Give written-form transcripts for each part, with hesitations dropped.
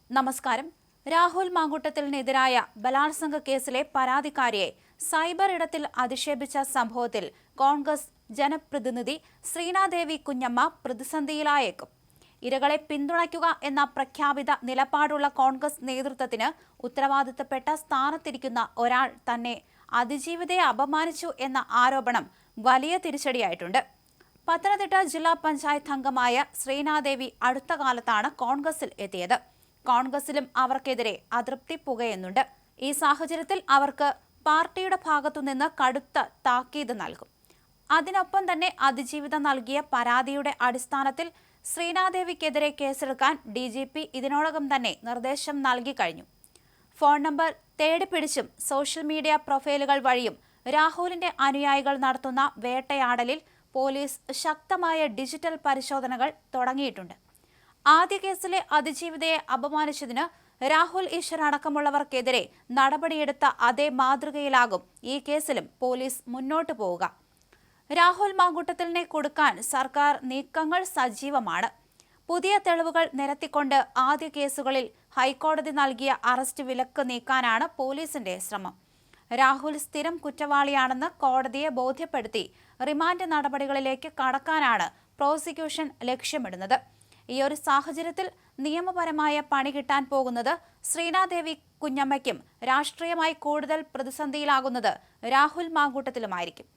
നമസ്കാരം. രാഹുൽ മാങ്കൂട്ടത്തിലിനെതിരായ ബലാത്സംഗ കേസിലെ പരാതിക്കാരിയെ സൈബർ ഇടത്തിൽ അധിക്ഷേപിച്ച സംഭവത്തിൽ കോൺഗ്രസ് ജനപ്രതിനിധി ശ്രീനാദേവി കുഞ്ഞമ്മ പ്രതിസന്ധിയിലായേക്കും. ഇരകളെ പിന്തുണയ്ക്കുക എന്ന പ്രഖ്യാപിത നിലപാടുള്ള കോൺഗ്രസ് നേതൃത്വത്തിന് ഉത്തരവാദിത്തപ്പെട്ട സ്ഥാനത്തിരിക്കുന്ന ഒരാൾ തന്നെ അതിജീവിതയെ അപമാനിച്ചു എന്ന ആരോപണം വലിയ തിരിച്ചടിയായിട്ടുണ്ട്. പത്തനംതിട്ട ജില്ലാ പഞ്ചായത്ത് അംഗമായ ശ്രീനാദേവി അടുത്ത കാലത്താണ് കോൺഗ്രസിൽ എത്തിയത്. കോൺഗ്രസിലും അവർക്കെതിരെ അതൃപ്തി പുകയുന്നുണ്ട്. ഈ സാഹചര്യത്തിൽ അവർക്ക് പാർട്ടിയുടെ ഭാഗത്തുനിന്ന് കടുത്ത താക്കീത് നൽകും. അതിനൊപ്പം തന്നെ അതിജീവിതം നൽകിയ പരാതിയുടെ അടിസ്ഥാനത്തിൽ ശ്രീനാദേവിക്കെതിരെ കേസെടുക്കാൻ DGP ഇതിനോടകം തന്നെ നിർദ്ദേശം നൽകി കഴിഞ്ഞു. ഫോൺ നമ്പർ തേടിപ്പിടിച്ചും സോഷ്യൽ മീഡിയ പ്രൊഫൈലുകൾ വഴിയും രാഹുലിന്റെ അനുയായികൾ നടത്തുന്ന വേട്ടയാടലിൽ പോലീസ് ശക്തമായ ഡിജിറ്റൽ പരിശോധനകൾ തുടങ്ങിയിട്ടുണ്ട്. ആദ്യ കേസിലെ അതിജീവിതയെ അപമാനിച്ചതിന് രാഹുൽ ഈശ്വർ അടക്കമുള്ളവർക്കെതിരെ നടപടിയെടുത്ത അതേ മാതൃകയിലാകും ഈ കേസിലും പോലീസ് മുന്നോട്ടു പോവുക. രാഹുൽ മാങ്കൂട്ടത്തിലിനെ കൊടുക്കാൻ സർക്കാർ നീക്കങ്ങൾ സജീവമാണ്. പുതിയ തെളിവുകൾ നിരത്തിക്കൊണ്ട് ആദ്യ കേസുകളിൽ ഹൈക്കോടതി നൽകിയ അറസ്റ്റ് വിലക്ക് നീക്കാനാണ് പോലീസിന്റെ ശ്രമം. രാഹുൽ സ്ഥിരം കുറ്റവാളിയാണെന്ന് കോടതിയെ ബോധ്യപ്പെടുത്തി റിമാൻഡ് നടപടികളിലേക്ക് കടക്കാനാണ് പ്രോസിക്യൂഷൻ ലക്ഷ്യമിടുന്നത്. ഈ ഒരു സാഹചര്യത്തിൽ നിയമപരമായ പണി കിട്ടാൻ പോകുന്നത് ശ്രീനാദേവി കുഞ്ഞമ്മയ്ക്കും രാഷ്ട്രീയമായി കൂടുതൽ പ്രതിസന്ധിയിലാകുന്നത് രാഹുൽ മാങ്കൂട്ടത്തിലുമായിരിക്കും.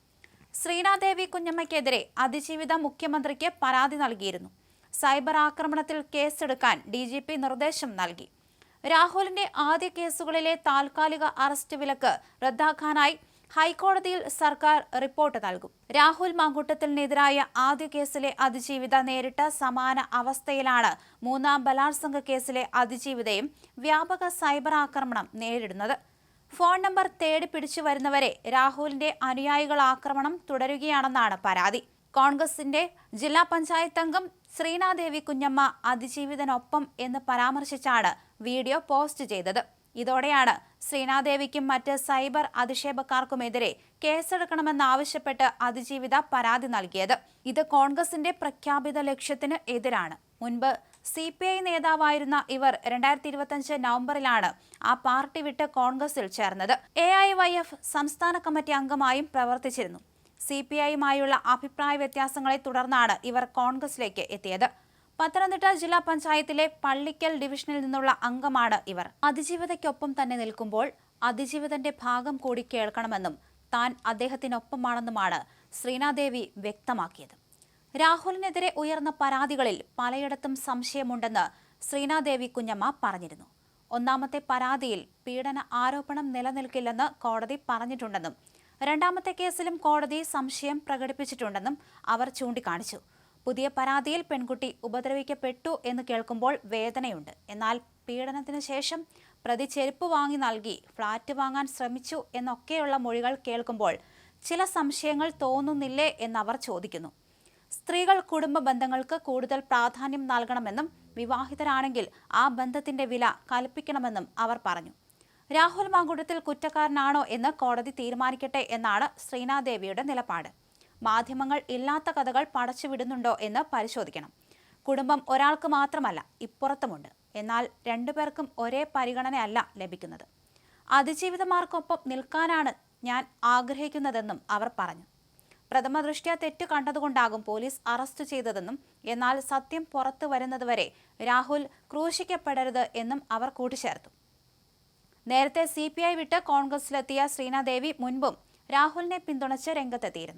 ശ്രീനാദേവി കുഞ്ഞമ്മയ്ക്കെതിരെ അതിജീവിത മുഖ്യമന്ത്രിക്ക് പരാതി നൽകിയിരുന്നു. സൈബർ ആക്രമണത്തിൽ കേസെടുക്കാൻ DGP നിർദ്ദേശം നൽകി. രാഹുലിന്റെ ആദ്യ കേസുകളിലെ താൽക്കാലിക അറസ്റ്റ് വിലക്ക് റദ്ദാക്കാനായി ഹൈക്കോടതിയിൽ സർക്കാർ റിപ്പോർട്ട് നൽകും. രാഹുൽ മാങ്കൂട്ടത്തിലിനെതിരായ ആദ്യ കേസിലെ അതിജീവിത നേരിട്ട സമാന അവസ്ഥയിലാണ് മൂന്നാം ബലാത്സംഗ കേസിലെ അതിജീവിതയും വ്യാപക സൈബർ ആക്രമണം നേരിടുന്നത്. ഫോൺ നമ്പർ തേടി പിടിച്ചു വരുന്നവരെ രാഹുലിന്റെ അനുയായികൾ ആക്രമണം തുടരുകയാണെന്നാണ് പരാതി. കോൺഗ്രസിന്റെ ജില്ലാ പഞ്ചായത്ത് അംഗം ശ്രീനാദേവി കുഞ്ഞമ്മ അതിജീവിതനൊപ്പം എന്ന് പരാമർശിച്ചാണ് വീഡിയോ പോസ്റ്റ് ചെയ്തത്. ഇതോടെയാണ് ശ്രീനാദേവിക്കും മറ്റ് സൈബർ അധിക്ഷേപക്കാർക്കുമെതിരെ കേസെടുക്കണമെന്നാവശ്യപ്പെട്ട് അതിജീവിത പരാതി നൽകിയത്. ഇത് കോൺഗ്രസിന്റെ പ്രഖ്യാപിത ലക്ഷ്യത്തിന് എതിരാണ്. മുൻപ് CPI നേതാവായിരുന്ന ഇവർ 2025 നവംബറിലാണ് ആ പാർട്ടി വിട്ട് കോൺഗ്രസിൽ ചേർന്നത്. AIYF സംസ്ഥാന കമ്മിറ്റി അംഗമായും പ്രവർത്തിച്ചിരുന്നു. CPIയുമായുള്ള അഭിപ്രായ വ്യത്യാസങ്ങളെ തുടർന്നാണ് ഇവർ കോൺഗ്രസിലേക്ക് എത്തിയത്. പത്തനംതിട്ട ജില്ലാ പഞ്ചായത്തിലെ പള്ളിക്കൽ ഡിവിഷനിൽ നിന്നുള്ള അംഗമാണ് ഇവർ. അതിജീവിതയ്ക്കൊപ്പം തന്നെ നിൽക്കുമ്പോൾ അതിജീവിതന്റെ ഭാഗം കൂടി കേൾക്കണമെന്നും താൻ അദ്ദേഹത്തിനൊപ്പമാണെന്നുമാണ് ശ്രീനാദേവി വ്യക്തമാക്കിയത്. രാഹുലിനെതിരെ ഉയർന്ന പരാതികളിൽ പലയിടത്തും സംശയമുണ്ടെന്ന് ശ്രീനാദേവി കുഞ്ഞമ്മ പറഞ്ഞിരുന്നു. ഒന്നാമത്തെ പരാതിയിൽ പീഡന ആരോപണം നിലനിൽക്കില്ലെന്ന് കോടതി പറഞ്ഞിട്ടുണ്ടെന്നും രണ്ടാമത്തെ കേസിലും കോടതി സംശയം പ്രകടിപ്പിച്ചിട്ടുണ്ടെന്നും അവർ ചൂണ്ടിക്കാണിച്ചു. പുതിയ പരാതിയിൽ പെൺകുട്ടി ഉപദ്രവിക്കപ്പെട്ടു എന്ന് കേൾക്കുമ്പോൾ വേദനയുണ്ട്. എന്നാൽ പീഡനത്തിന് ശേഷം പ്രതി ചെരുപ്പ് വാങ്ങി നൽകി ഫ്ളാറ്റ് വാങ്ങാൻ ശ്രമിച്ചു എന്നൊക്കെയുള്ള മൊഴികൾ കേൾക്കുമ്പോൾ ചില സംശയങ്ങൾ തോന്നുന്നില്ലേ എന്നവർ ചോദിക്കുന്നു. സ്ത്രീകൾ കുടുംബ ബന്ധങ്ങൾക്ക് കൂടുതൽ പ്രാധാന്യം നൽകണമെന്നും വിവാഹിതരാണെങ്കിൽ ആ ബന്ധത്തിന്റെ വില കൽപ്പിക്കണമെന്നും അവർ പറഞ്ഞു. രാഹുൽ മാങ്കൂട്ടത്തിൽ കുറ്റക്കാരനാണോ എന്ന് കോടതി തീരുമാനിക്കട്ടെ എന്നാണ് ശ്രീനാദേവിയുടെ നിലപാട്. മാധ്യമങ്ങൾ ഇല്ലാത്ത കഥകൾ പടച്ചുവിടുന്നുണ്ടോ എന്ന് പരിശോധിക്കണം. കുടുംബം ഒരാൾക്ക് മാത്രമല്ല, ഇപ്പുറത്തുമുണ്ട്. എന്നാൽ രണ്ടുപേർക്കും ഒരേ പരിഗണനയല്ല ലഭിക്കുന്നത്. അതിജീവിതമാർക്കൊപ്പം നിൽക്കാനാണ് ഞാൻ ആഗ്രഹിക്കുന്നതെന്നും അവർ പറഞ്ഞു. പ്രഥമ ദൃഷ്ട്യാ തെറ്റ് കണ്ടതുകൊണ്ടാകും പോലീസ് അറസ്റ്റ് ചെയ്തതെന്നും എന്നാൽ സത്യം പുറത്തു വരുന്നതുവരെ രാഹുൽ ക്രൂശിക്കപ്പെടരുത് എന്നും അവർ കൂട്ടിച്ചേർത്തു. നേരത്തെ CPI വിട്ട് കോൺഗ്രസിലെത്തിയ ശ്രീനാദേവി മുൻപും രാഹുലിനെ പിന്തുണച്ച് രംഗത്തെത്തിയിരുന്നു.